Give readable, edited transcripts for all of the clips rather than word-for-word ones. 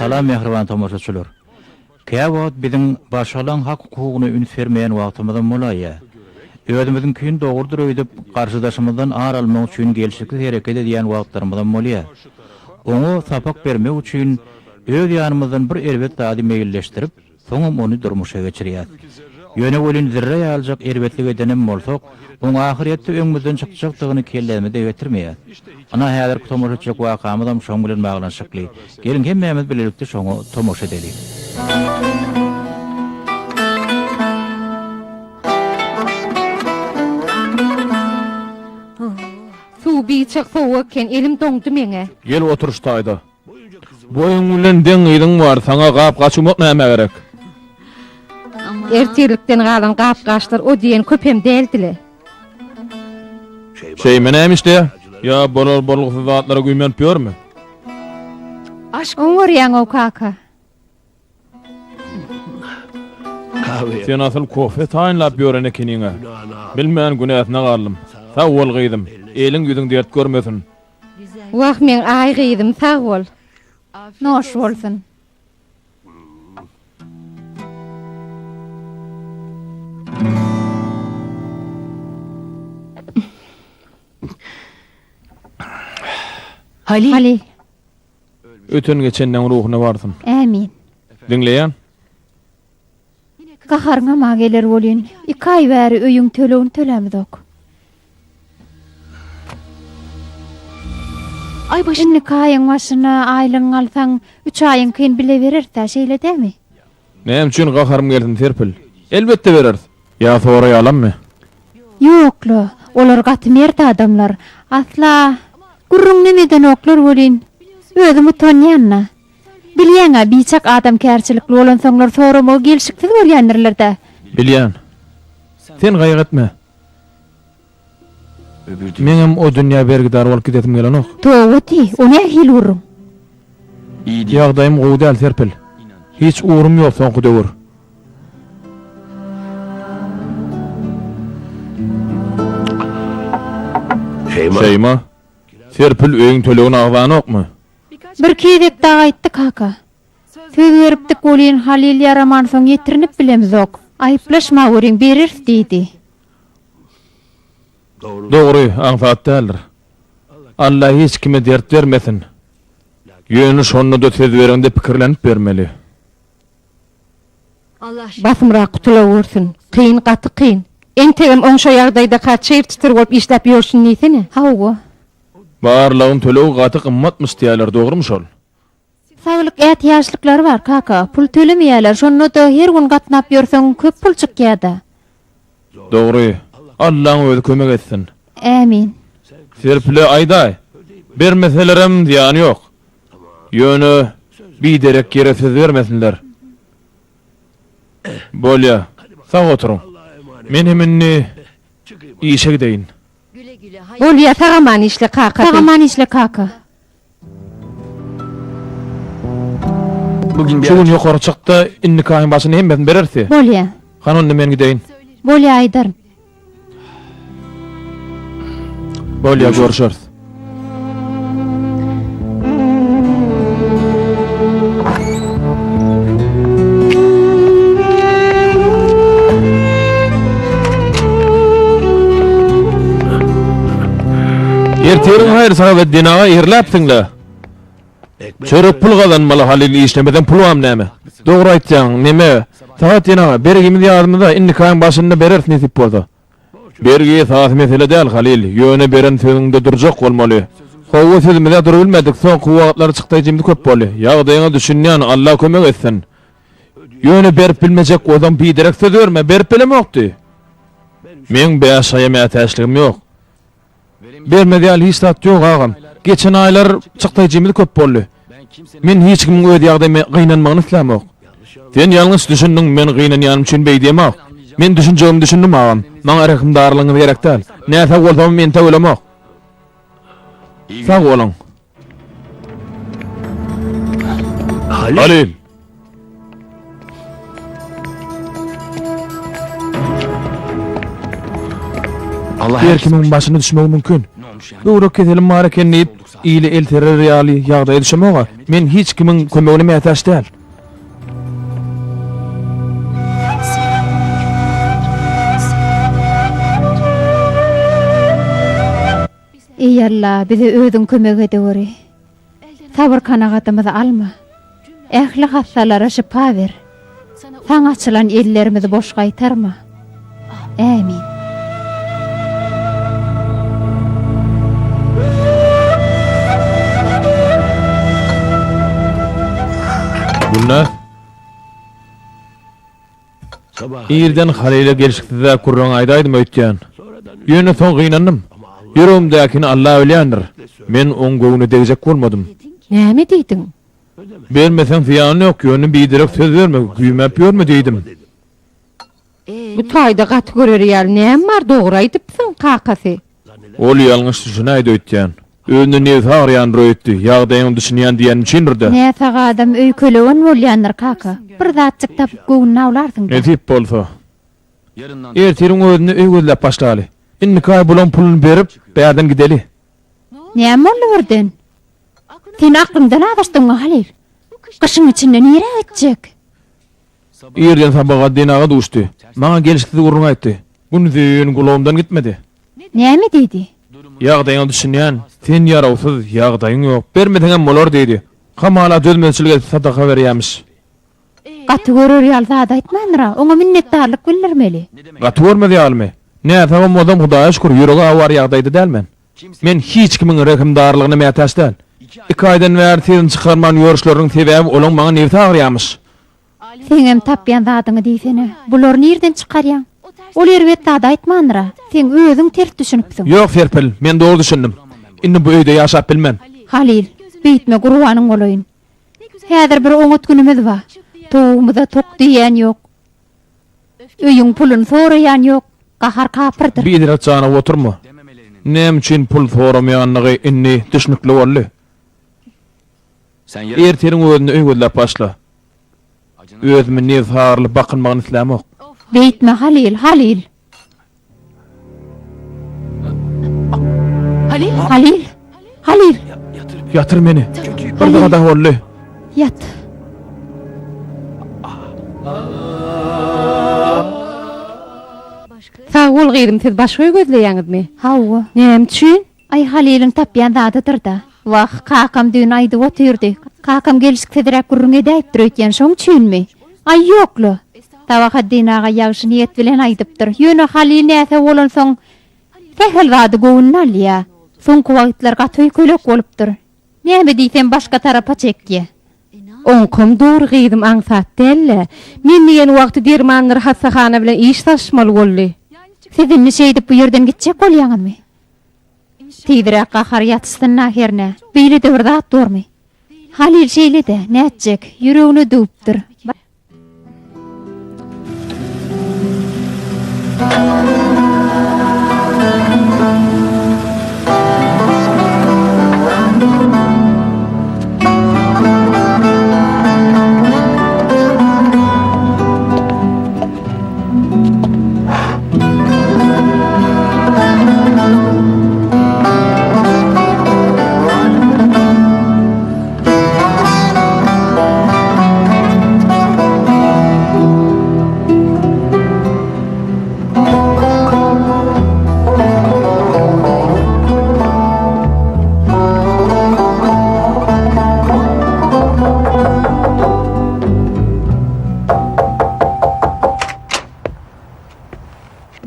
Salam mehriban tomoşaçylar. Käwagt biziň başalan hak hukugyny ünfermeýän wagtymyzdan bolýa. Özümizin küýün dogurdur öýdüp garşydaşymyzdan ar almak üçin gelşikli hereket edýän wagtlarymyzdan bolýa. Oňa sapak bermek üçin öz ýanymyzdan bir erbet dady meýilleşdirip, soňam ony durmuşa geçirýär. Ýöne bolyn zirre ýaljak erbetlik edenem bolsak, oňa ahiretde öňümizden çykjakdygyny kelläme de getirmeýär. Ana häzir tomoşaçyk wakamyzam şoň bilen baglanşykly. Gelin hemmämiz bilelikde şoňa tomoşa edelik. Biçak soğukken elim doňdy meňe. Gel oturuşdaýdy. Boyun bilen deň ýydyň bar, saňa gap gaçmak näme gerek? Ertelikden galan gap-gaçlar o diýen köpem däldiler. Şey näme işte? Ya bolursyz zatlara güýmenip ýörmü? Oňar ýaň o kaka. Sen asyl kofe taýynlap ýören ekeniňe. Bilmän günäsine galdym. Sawol gyýdym. Eliň ýüzüň dert görmesin. Waq men aýgyýdym, sag bol. Noş bolsun. Ali. Ötün geçenden ruhuna varsın. Amin. Dinleýän? Gaharňa ma geler bolýan. 2 ay bäri öýüň tölegini tölämedok. Ay başyny kaýyň başyna aýlyň alsaň 3 aýyň kyn bile berer-de şeýle dämi? Näme üçin gaharym geldin Serpil? Elbetde bereriz. Ya soraý alammy? Ýoklo, olar gatmerde adamlar. Asla gurrun nemeden oklar bolýan. Özümi tanýanna. Bilýäňa biçak adam kärçilikli bolan soňlar sorama gelşiksiz bolýandyrylar-da. Bilýän. Sen gaýyk etme. Meňem o dünýä bergidar bolup gidetim gelenok. Towaty, ona hil urun. Ýagdaýym gowy däl Serpil. Hiç uğrum ýok soňky döwür. Şeyma. Serpil öýüň tölegini agdanokmy? Bir kedek daha aýtdy kaka. Söz beripdik bolýan Halil ýaraman soň ýetirinip bilemizok. Aýyplaşma öreň berer diýdi. Dogry, aňsat däldir. Allah hiç kime dert vermesin. Ýöne şonu da söz berende pikirlenip bermeli. Basymrak kutula görsin. Kyn gaty kyn. Entegem oňşa ýagdaýda kaçyr çytyr bolup işläp ýörşin diýsene. Hawa. Barlagyň tölegi gaty gymmatmyş diýerler, dogrymy şol? Saglyk ätýaşlyklar bar kaka. Pul tölemeýärler. Şonu da her gün gatnap ýörseň köp pul çykýarda. Dogry. Allahyň özi kömek etsin. Amin. Serpile aýdaý. Bermeselerem diýany ýok. Ýöne biderek ýere söz bermesinler. Bolýa. Sag oturuň. Men heminni işe gideýin. Bolýa tagaman işle kaka. Tagaman işle kaka. Bugün ýokary çykda innikahyň başyny hemmesin berersi. Bolýa. Hanonda men gideýin. Bolýa aýdarym. Bolýa görüşeriz. Erterin hayır sana ve dinaga erläpsiňle. Çörek pul gazanmaly Halil işlemeden pul am näme? Dogry aýtjaň, neme? Saat dinaga bergimiz ýardymda innikahyň başynda berersin diýip boldy. Bergi saat mesele däl Halil, ýöne beren sözüňde durjak bolmaly. Hawa sözümizde durup bilmedik, soňky wagtlar çykdaýjymdy köp boldy. Ýagdaýyňa düşünýän Allah kömek etsin. Ýöne berip bilmejek adam biderek söz berme, berip bilemokdy. Men beýaşaýa mätäçligim ýok. Bermediýäl hiç tat ýok agam. Geçen aýlar çykdaýjymdy köp boldy. Men hiç kim öýdi ýagdaýyma gynanmagyny islämok. Sen ýalňyş düşündiň, men gynanýanym üçin beýdemok. Men düşünjegimi düşündim agam. Maňa rahimdarlygyňyz gerek däl. Näse bolsam men töwelemok. Sag bolan. Halil. Her kimin başyna düşmegi mümkin. Doğru ketelim maraken neyip iyili eltere reali ýagdaýa düşemoga men hiç kimin kömegine mätäş däl. Ey Allah, bize özüň kömek edegöri. Sabır kanagatymyzy alma. Ähli hastalara şifa ber. Saň açylan ellerimizi boş gaýtarma. Amin. Gülnaz, İrden Halil'e gelişikde kurran aydaýdym öýtýän. Ýöne soň gynandım. Ýüregimdäkini Allah ölýändir. Men oň göwüne degijek bolmadym. Näme diýdiň? Bermesen fiýany ýok, ýöne bidirek söz berme, güýmäp ýörme diýdim. Bu taýda gaty görerýär näme bar dogry aýdypsyň kakasy. Ol ýalňyş düşünäýdi öýtýän. Önüne ne ağrıyan röýtdi, ýagdaýyny düşünýän diýen çindirdi. Näsaga adam öýkelewen bolýandyr kaka. Bir zatçyk tapyp göwüne awlarsyň. Ne tip bolsa? Ertiriň özüne öýgözläp başlaly. Inni kay bulan pulunu berip, bäýerden gideli. Näme boldy birden? Sen aklyndan adaşdyňmy Halil? Kışyň içinde nire etjek? Ýerden sabaga dinaga duşdy. Maňa gelişikde gurrun aýtdy. Bunu diýen gulağımdan gitmedi. Näme diýdi? Ýagdaýyny düşünýän, sen ýarawsyz, ýagdaýyň ýok, bermediňem bolar diýdi. Hamala dözmezçilige sadaka berýämis. Gaty görýär zat aýtmandyra, oňa minnetdarlyk bildirmeli. Gaty görmedi ýalymy. Näme modam Hudaýa şükür ýüregi awar ýagdaýda dälmen. Men hiç kimiň rehimdarlygyny mätäş däl. 2 aýdan bäri tirin çykarman ýörüşleriň sebäbi olaň maňa nerede agyrýarmyş. Sen hem tapýan zatyňy diýsene. Bular nerden çykarýan? Ol ýerbet zat aýtmandyra. Sen özüň ters düşünipsiň. Ýok Ferpil, men dogry düşündim. Indi bu öýde ýaşap bilmem. Halil, beýtme gurbanyň bolaýyn. Häzir bir oňat günümiz bar. Toğumyza tok diýen ýok. Öýüň pulun soraýan ýok. Gahar kapyrdyr. Bir direk jana oturma. Nem üçin pul soramaýanlygy inni düşnükli boldy. Erteriň özüne öýgözläp başla. Özüme nezharly bakynmagyny islämok. Beýtme Halil, Halil. Halil. Halil. Yatır meni. Bir daha boldy. Yat. Sağ ol gyrym, siz başga gözleýäňizmi? Hawa. Näme üçin? Ay Halil'in tapyan zatıdır da. Vah kakam düğün aydı oturdu. Kakam gelişik federak gurrun edeyip duruyken şoň çüğünmi? Ay yoklu. Tava haddinaga yağışı niyet bilen aydıptır. Yönü Halil näse bolon soň sehel vadı goğunun alya. Soňky wagtlar gatoy kölek bolupdyr. Näme diýsem başga tarapa çekki. Onkom dogry gyrym aňsat dälle. Men diýen wagty dermanlar hassahana bilen iş taşmaly boldy. Sizin ne şeydip bu yerden gitjek bolýaňyzmy? Tidirek gahar yatystyn naherne. Beýle de bir zat durmy. Halil şeýle de näçjek ýüregini dupdyr.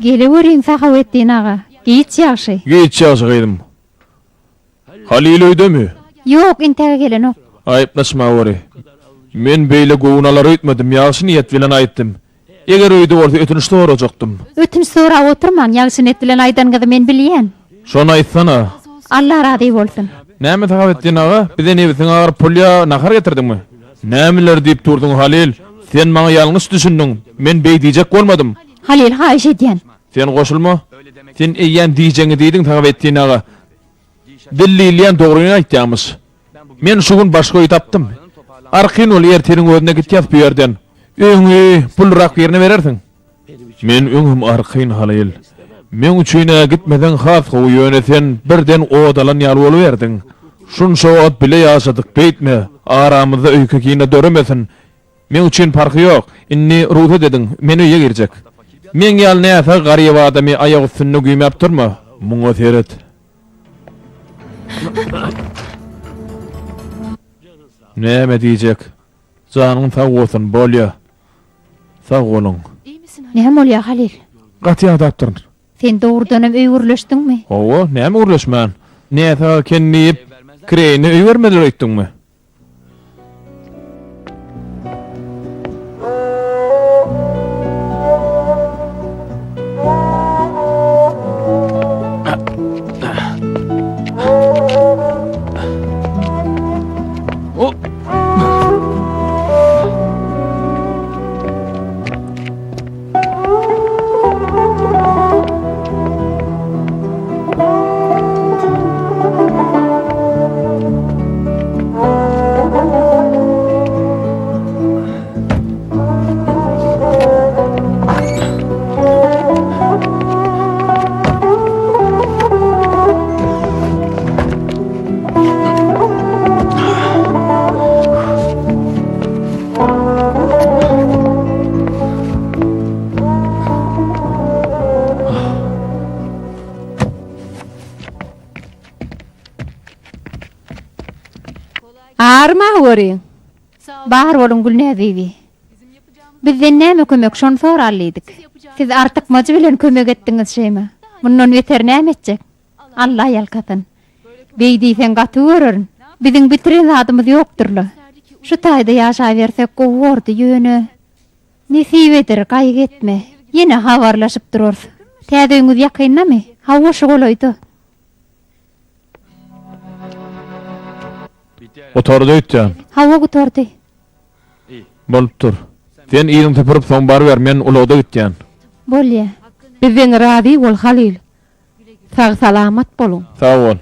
Gelewerin Sahavettin ağa. Giç ýaşy. Geç ýaşaýdym. Halil öýdemi? Ýok, intege gelen ok. Aýyplaşma wary. Men beýle gowunalar öýtmedim, ýaşy niýet bilen aýtdym. Eger öýde bolsa ötünç sorajakdym. Ötünç sorap oturman, ýaşy net bilen aýdangyzy men bilýän. Şonu aýtsana. Allah razy bolsun. Näme Sahavettin ağa? Bize nebisiň agar pulya nahar getirdingmi? Nämeler diýip durdyň Halil? Sen maňa ýalňyş düşündiň. Men beý diýjek bolmadym. Halil haýş edýän. Sen goşulma. Sen eýän diýjeňi diýdiň Sahavettin ağa. Dillilýän dogryny aýtýarmyş. Men şu gün başga öý tapdym. Arqyn ol erteriň özüne gitýär bu ýerden. Öňi pul rak ýerine berersiň. Men öňüm arqyn Halil. Men üçine gitmeden has gowy yöneten birden odalan ýaly boluberdin. Şunça wagt bile ýaşadyk beýtme, aramyzda öýke kine döremesin. Men üçin farky ýok. Inni ruha dedin, meni öýe girjek. Men ýaly näse garyp adamy aýagy üstünde güýmäp durma. Muňa seret. Näme diýjek? Janyň sag bolsun, bolýa. Sag bolun. Näme bolýar Halil? Gaty adaptyryn. Sen doğrudanam öýgürleşdiňmi? Owa, näme urleşmän? Näse kendip kreni öýbermeden öýtdiňmi? Arma wöri. Bahar bolun Gülnäz bibi. Bizden näme kömek şonu sorallydyk. Siz artyk mazy bilen kömek etdiňiz şeýme. Mundan beter näme etjek? Allah ýalkasyn. Beýdi sen gaty görürün. Biziň bitiren adymyz ýokdurly. Şu taýda ýaşa bersek gowurdy ýöne. Nesibedir gaýg etme. Ýene habarlaşyp durur. Täzeňiz ýakynlamy? Hawa şu golaýdy. Otorda öýtýän. Hawa gutordy. Bolup dur. Sen iýiň tepirip soň bar ber, men ulagda gitýän. Bolýa. Bizden razy bol Halil. Sag salamat bolun. Sag bol.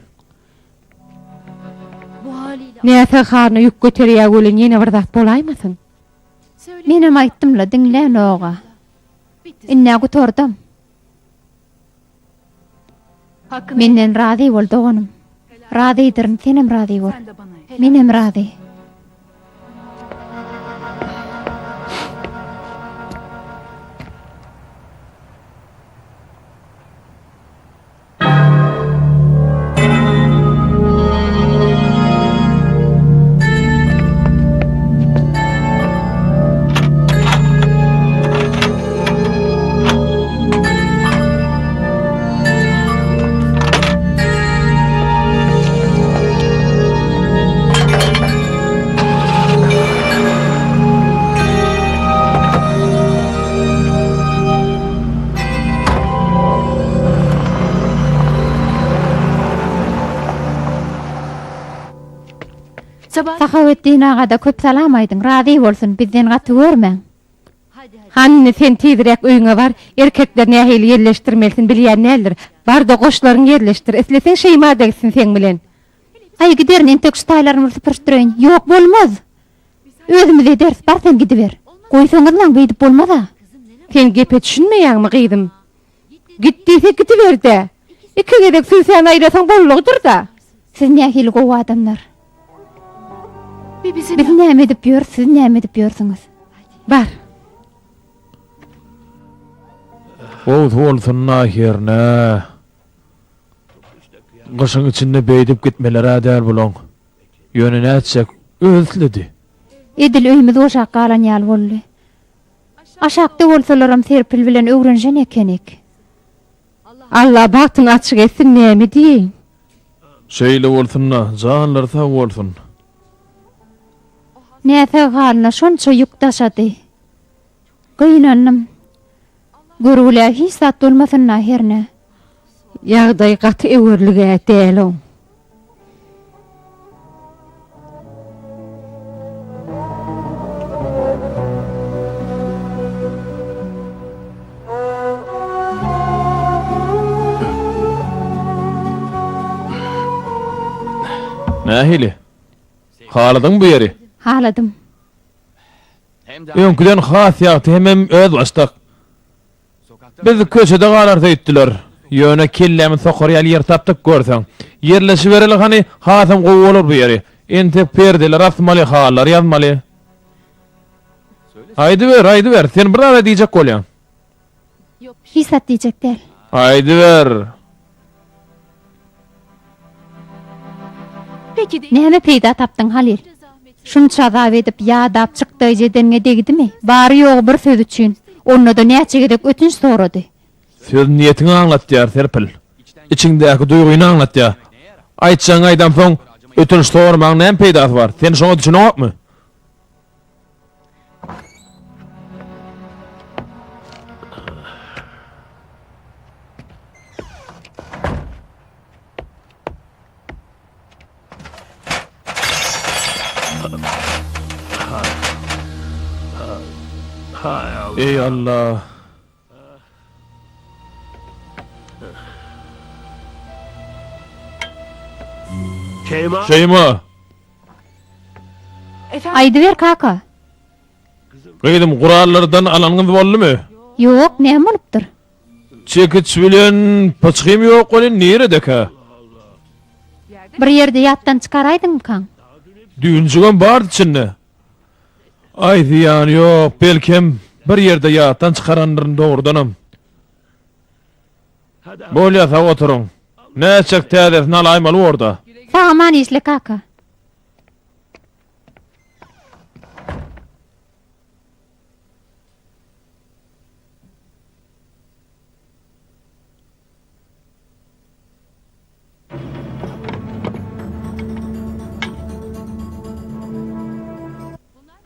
Näse harny ýük göterýär bolan ýene bir zat bolaýmasyn? Menem aýtdymla diňlän oga. Inne gutordum. Menden razy bol doganım. Razydyryň, senem razy bol. Menem razy. Sahavettin agada köp salam aýdyň. Razy bolsun, bizden gaty görmeň. Hanny sen tezirek öýüňe bar, erkekler nähili yerleşdirmelsin bilýän nädir? Barda goşlaryň yerleşdir. Esleseň şeýma degsin sen bilen. Ay giderin entek ştaýlaryny süpürşdirýin. Ýok bolmaz. Özümize ders bar sen gidiber. Goýsaňyzlaň beýdip bolmaz. Sen gepe düşünmeýäňmi gyýdym? Gitdiýse gidiberde. Iki gedek süýsen aýrasaň bolugdyr da. Siz nähili gowy adamlar. Biz näme edip ýör, siz näme edip ýörsiňiz? Bar. Oğuz olsun nahirne. Gışın içinde beýdip gitmeleri adar bulan. Yönüne etsek özledi. Edil öýümüz oşak galan ýaly boldy. Aşakda bolsalaram serpil bilen öwrenjen ekenik. Allah baktın açık etsin näme diýin? Şeýle bolsunna, janlar sag bolsun. Näse galna şonça ýük taşady. Gynannym. Görüle hiç zat bolmasyn nahirne. Ýagdaý gaty öwürlige däl. Nähili? Haladyň bu ýeri? Haladym. Öňküden has ýagty hemem öz başdak. Biz köşede galarda etdiler. Ýöne kellemi sokarýaly yer tapdyk görseň. Yerleşi bereli hani hasam gowy bolar bu ýeri. Ente perdeler asmaly, halar ýazmaly. Haydi ver. Sen bir ara diýjek bolýan. Hisat diýjek däl. Haydi ver. Näme peýda tapdyň Halil? Şunça zap edip ýa-dap çykdy jedenge degdimi? Bary ýogy bir söz üçin. Onda da näçe gedek ötünç sorady. Söz niyetini anlatýar Serpil. İçiňdäki duýguny anlatýar. Aýtsaň aýdan soň ötünç sormaň näme peýdasy bar? Sen şoňa düşünýärmi? Ey Allah. Şeyma. Aýdyber kaka. Gıydym gurallardan alanyňyz boldymy? Ýok, näme bolupdyr? Çekiç bilen paçkym ýok bolyn neredeka? Bir ýerde ýatdan çykaraýdyň kaň. Düýünjigen bar içinde. Ay diýan ýok, belkem bir ýerde ýatdan çykarandyryň dogrudanam. Bolýasa oturuň. Näçek täzesini alaýmaly orda. Saman işle kaka.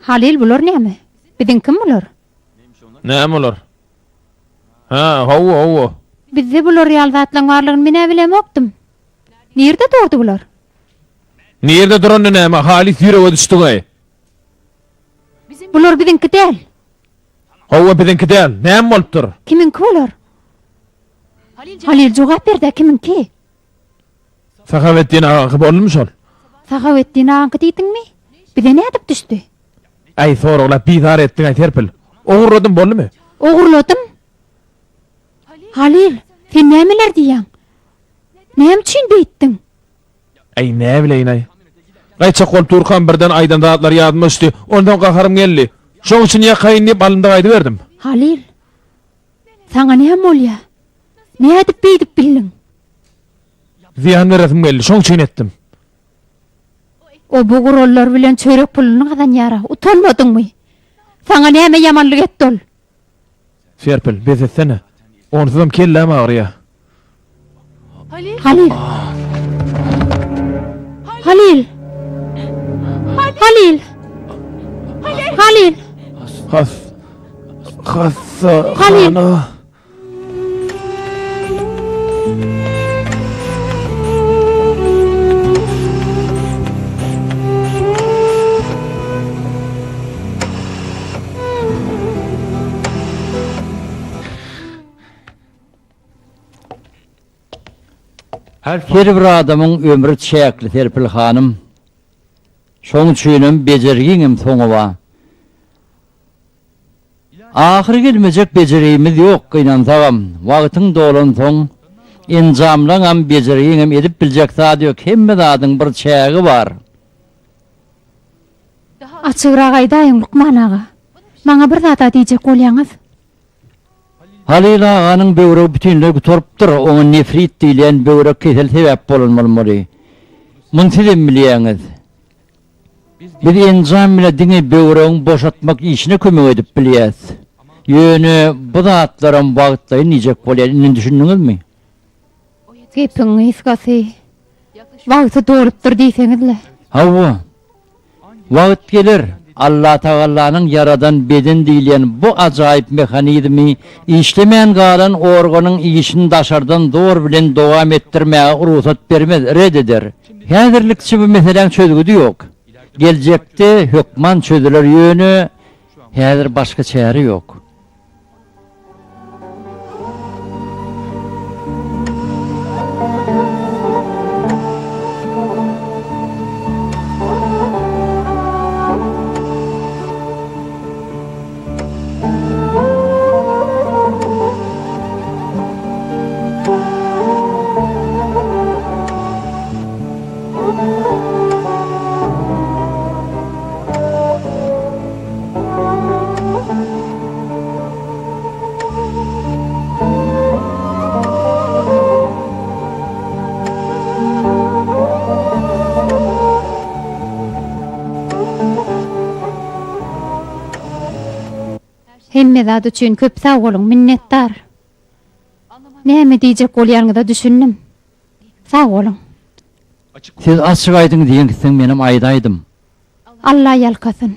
Halil bular näme? Biziň kim bular? Näme olar? Ha, hawa. Bizde bular ýaly zatlaryň barlygyny mine bilemokdym. Nerede durdy bular? Nerede durandy näme? Halis ýürege düşdi gaý. Bular biziňki däl. Hawa biziňki däl. Näme bolupdyr? Kiminki bular? Halil jogap berdi, kiminki? Sahawetdin ağa bolmy şol? Sahawetdin aňky diýdiňmi? Bize ne edip düşdi? Ay soragla bizar etdiň ay Serpil. Ogurladym bolmy? Ogurladym. Halil, sen nämeler diýäň? Näme üçin beýtdiň? Ay ne bileyin ay. Gaýça kol Turkan birden aydan dağıtlar ýadyma düşdi. Ondan gaharym geldi. Şoň üçin ýakaýyn diýip alymda gaýdy berdim. Halil, saňa näme bolýar? Ne edip beýdip bildiň? Ziyan veresim geldi. Şoň üçin etdim. O bu gurullar bilen çörek puluny gazanýara. Utanmadyňmy? Saňa näme ýamanlyk etdi ol? Serpil, bez etsene. Onsuzam kellem ağrıya. Halil. Halil. Halil. Halil. Halil. Her bir adamın ömrü çäkli Serpil hanım. Şoň üçinem bejergiňim soňy ba. Ahir gelmejek bejerigimiz ýok gynansaňam. Wagtyň dolan soň enjamlaňam bejergiňim edip biljek zat ýok. Hemme zadyň bir çägi bar. Açygyrak aýdaýyn Lukman aga. Maňa bir zat diýjek bolýaňyz. Halil ağanın böwregi bütünle guturypdyr. Oňa nefrit diýilen böwrek kesel sebäp bolanmaly. Muny siz bilýäňiz. Biz enjam bilen diňe böwregiň boşatmak işine kömek edip bilýäs. Ýöne bu zatlaryň wagtlary nijek bolýar, indi düşündiňizmi? Gepiň ýyskasy. Wagty dolypdyr diýseňizle. Hawa. Wagt gelir. Allah Taala'nın yaradan beden diýilen bu ajaýyp mehanizmi işlemeýän galan organyň işini daşardan dor bilen dowam etdirmäge ruhsat bermez, red eder. Häzirlikçi bu meseleň çözgüdi ýok. Geljekde hökman çözüler ýöne häzir başga çäre ýok. Hemme zat üçin köp sag bolun, minnetdar. Näme diýjek bolýanyňyza düşündim. Sag bolun. Siz açyk aýdyň diýeňsiň menim aýdaýdym. Allah ýalkasyn.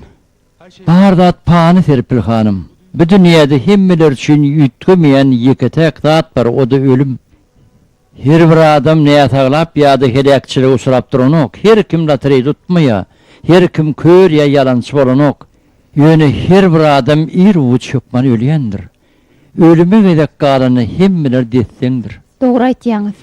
Bardat pany Serpil hanım. Bu dünýäde hemmeler üçin ýetgemeýän ýeketek zat bar, o da ölüm. Her bir adam näme taglap ýa-da helakçylyga uçrap duranok, her kim lotereýa tutmaýa, her kim kör ýa ýalançy bolanok. Ýöne her bir adam ir uç ýokman ölýändir. Ölüme gedek galany hemmeler desseňdir. Dogry aýtýaňyz.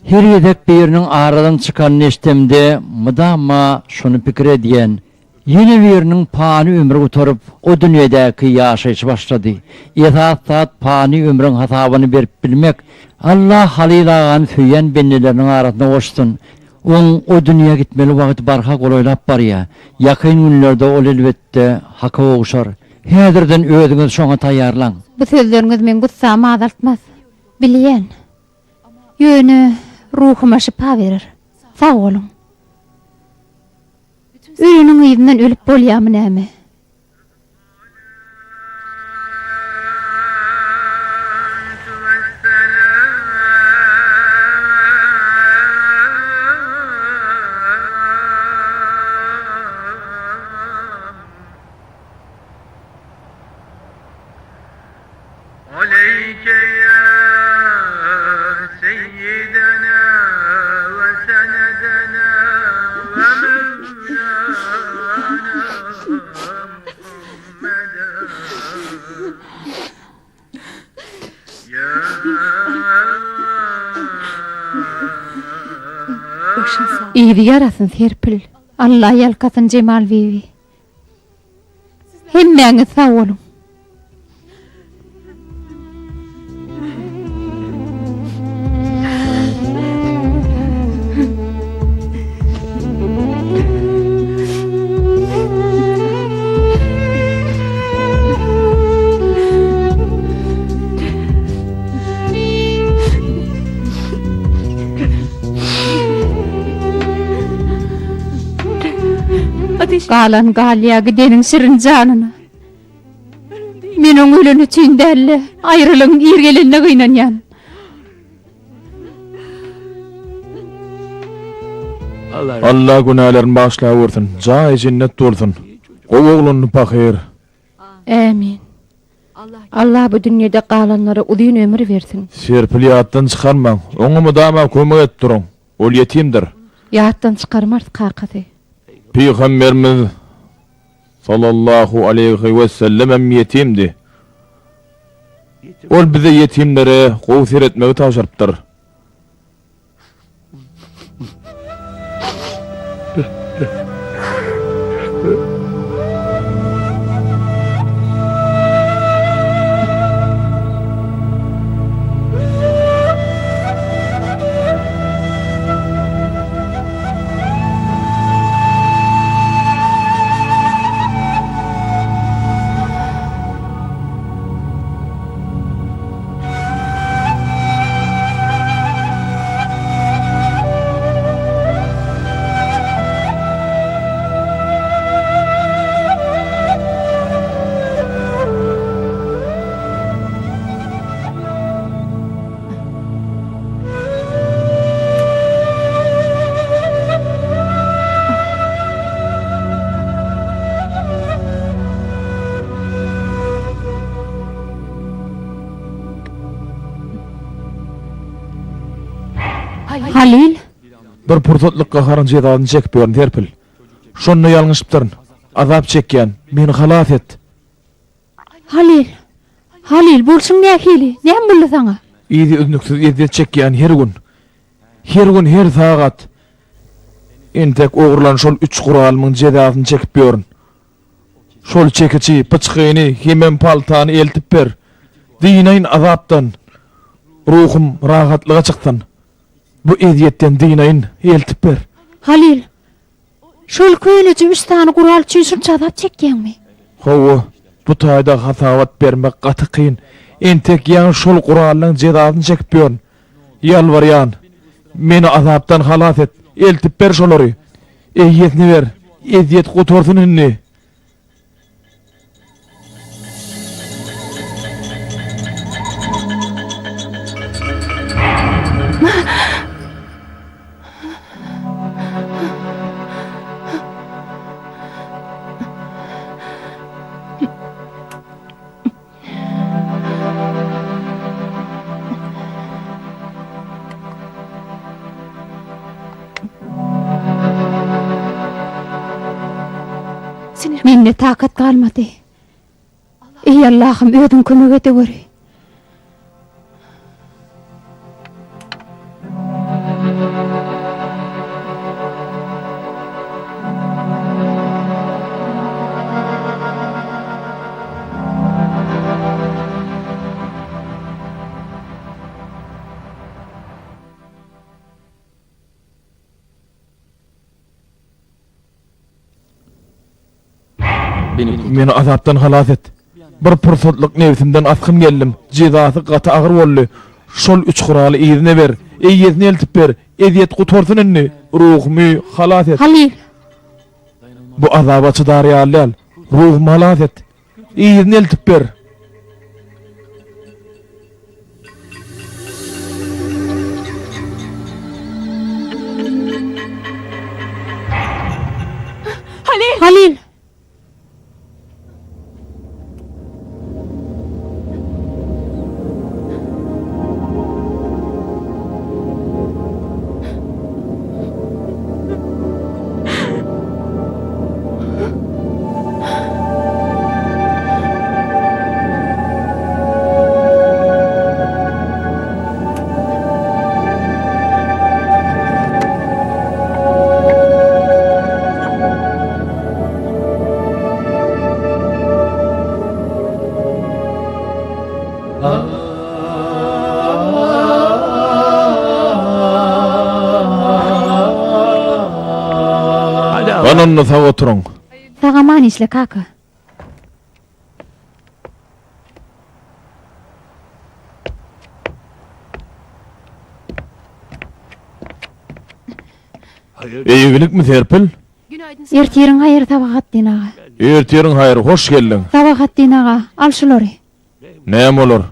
Her yedek birinin aradan çıkan neştemde mıdama şunu pikir ediyen, yeni birinin pani ömrü oturup o dünyadaki yaşayış başladı. Esasat pani ömrün hasabını berip bilmek, Allah Halil ağanı söyleyen bennelerinin arasında koşsun. O dünya gitmeli vakit barka koloylap var ya, yakın günlerde ol elbette haka oğuşar. Hedirden ödünüz şoňa taýýarlaň. Bu sözleriňiz men gussamy azaltmaz. Bilýän. Ýöne ruhuma şifa verir. Sag bolun. Ölüniň ýüzünden ölüp bolýarmy näme? عليك يا سيدنا وسندنا ومولانا محمدا يا İýdi ýarasyn Serpil. Allah ýalkasyn Cemal bibi. Hemmeňiz sag bolun. Galan galya gidenin şirin canına. Meniň ölün üçin dälle, aýrylyň ýergelenine gynanýan. Allah günahlarını bağışlayıversin. Cay cennet dolsun. O oğlunu pakir. Amin. Allah bu dünýede galanlara uzun ömür versin. Serpil ýatdan çıkarmaň. Oňa mudama kömek et durun. Ol yetimdir. Ýatdan çykarmaz kakasy. Peygamberimiz sallallahu aleyhi ve sellem yetimdi. Ol bize yetimlere gowsir etmegi taşyrypdyr. Halil, Bir pursatlyk gaharyň jedadyny çekip berdi Serpil. Şonu ýalňyşypdyryn. Azap çekýän, meni halas et. Halil bolşuň nähili? Näme boldy saňa? Ýedi üznüksiz eziyet çekýän her gün her sagat. Entek ogurlan şol 3 guralmyň jedadyny çekip berdi. Şol çekiçi, pıçkyny, hemem paltany eltip ber. Diýnaýyn azapdan. Ruhum rahatlyga çykdyn. Bu eziyetten diýnaýyn eltip ber. Halil, şol köýne jümüştany gural üçin şunça azap çekýänmi? Hawa, bu taýda hasabat bermek gaty kyn. Entek ýa şol guralyň jedadyny çekip berdi. Ýalbarýan, meni azapdan halas et, eltip ber şolary. Eýetini ber, eziyet gotorsun inni. Menne takat kalmadı. Ey Allah'ım ödün kömek ete göre. Meni azapdan halas et. Bir pursatlyk nefsimden askym geldim. Jezasy gaty agyr boldy. Şol üç guraly ýerine ber. Eýetini eltip ber. Eziyet gutorsun inni. Ruhumy halas et. Halil, Bu azaba çydar ýalyal. Ruhumy halas et. Eýetini eltip ber. Halil. Ananna sag oturuň. Sagaman işle kaka. Eýgilikmi Serpil? Ertirin hayır tabakat dinaga. Ertirin hayır, hoş geldin. Tabakat dinaga. Al şulary. Näme olur?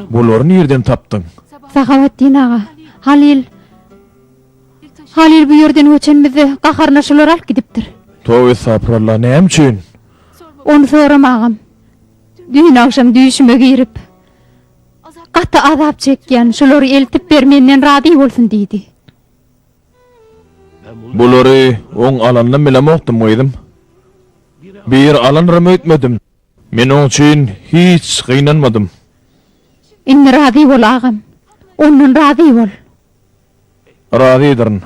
Bulary nerden tapdyň? Sagabat dinaga. Halil. Halil bu yerden göçenmizi gaharnaşylar alyp gidipdir. Towy saprallah näme üçin? Onu soramagam. Dün akşam düýüşime girip gaty azap çekýän şolary eltip bermenden rady bolsun diýdi. Bulary oň alandan bilen okdum goýdum. Bir alanrym ötmedim. Men oň üçin hiç gynanmadym. Inni rady bol agam. Ondan rady bol. Radydyrin.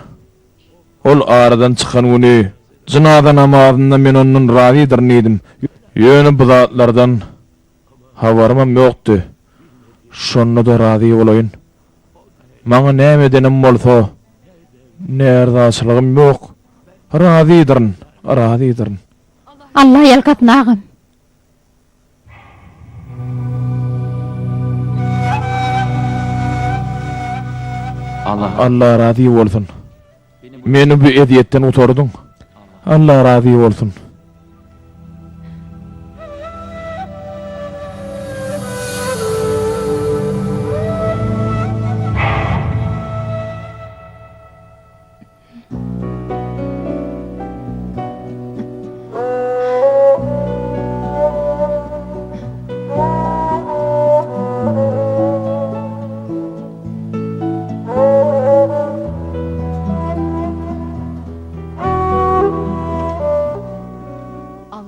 Ol aradan çykan güni jynada namazynda men ondan radydyrin edim. Ýöne bu zatlardan habarym ýokdy. Şonda da rady bolaýyn. Maňa näme denem bolsa, nerdaçylygym ýok. Radydyrin, radydyrin. Allah ýalkatna agam. Allah razı bolsun. Meni bu ediyetten utorduň. Allah razı bolsun.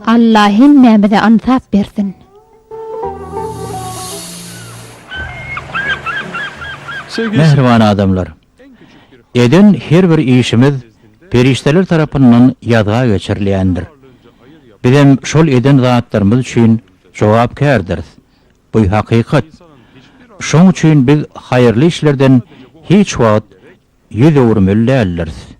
Allah hemmemize ansap bersin. Mehriban adamlar. Eden her bir işimiz perişteler tarapından yadağa geçirilýändir. Bizim şol eden zatlarımız üçin jogapkärdir. Bu hakykat. Şoň üçin biz hayırly işlerden hiç wagt ýüz öwürmeli däldiris.